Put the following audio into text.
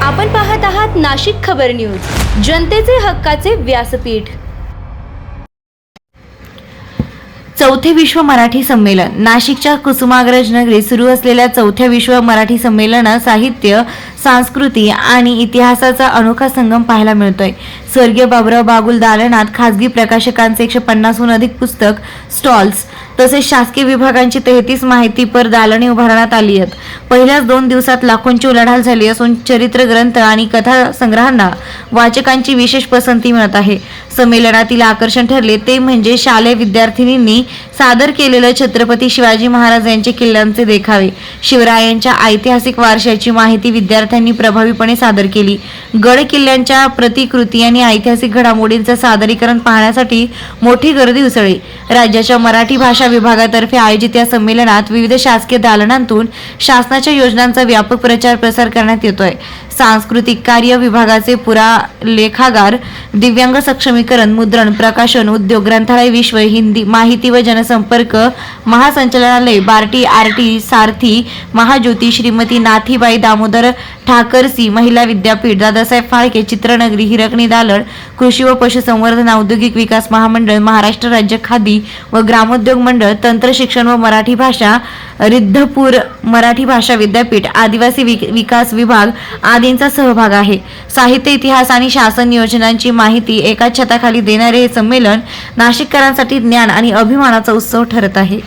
आपण पाहत आहात नाशिक खबर न्यूज, जनतेचे हक्काचे व्यासपीठ। चौथे विश्व मराठी संमेलन नाशिकच्या कुसुमाग्रज नगरीत सुरू असलेल्या चौथ्या विश्व मराठी संमेलनात साहित्य, संस्कृती आणि इतिहासाचा अनोखा संगम पाहायला मिळतोय। स्वर्गीय बाबुराव बागुल दालनात खासगी प्रकाशकांचे 150हून अधिक पुस्तक स्टॉल्स तसेच शासकीय विभागांची 33 माहितीपर दालने उभारण्यात आली आहेत। पहिल्याच 2 दिवसात लाखोंची उलाढाल झाली असून चरित्र ग्रंथ आणि कथा संग्रहांना वाचकांची विशेष पसंती मिळत आहे। संमेलनातील आकर्षण ठरले ते म्हणजे शालेय विद्यार्थिनींनी सादर केलेले छत्रपती शिवाजी महाराज यांचे किल्ल्यांचे देखावे। शिवरायांच्या ऐतिहासिक वारशाची माहिती विद्यार्थ्यांनी प्रभावीपणे सादर केली। गड किल्ल्यांच्या प्रतिकृती आणि ऐतिहासिक घडामोडींचे सादरीकरण पाहण्यासाठी मोठी गर्दी उसळली। राज्याच्या मराठी भाषा विभागातर्फे आयोजित या संमेलनात विविध शासकीय दालनांतून शासनाच्या योजनांचा व्यापक प्रचार प्रसार करण्यात येतोय। सांस्कृतिक कार्य विभागाचे पुरालेखागार, दिव्यांग सक्षमीकरण, मुद्रण, प्रकाशन उद्योग, ग्रंथालय विश्व, हिंदी, माहिती व जनसंपर्क महासंचालनालय, बार्टी, आरटी, सारथी, महाज्योती, श्रीमती नाथीबाई दामोदर ठाकरसी महिला विद्यापीठ, दादासाहेब फाळके चित्रनगरी, हिरकणी दालन, कृषी व पशुसंवर्धन औद्योगिक विकास महामंडळ, महाराष्ट्र राज्य खादी व ग्रामोद्योग मंडळ, तंत्र शिक्षण व मराठी भाषा, रिद्धपूर मराठी भाषा विद्यापीठ, आदिवासी विकास विभाग आदींचा सहभाग आहे। साहित्य, इतिहास आणि शासन योजनांची माहिती एकाच छताखाली देणारे हे संमेलन नाशिककरांसाठी ज्ञान आणि अभिमानाचा उत्सव ठरत आहे।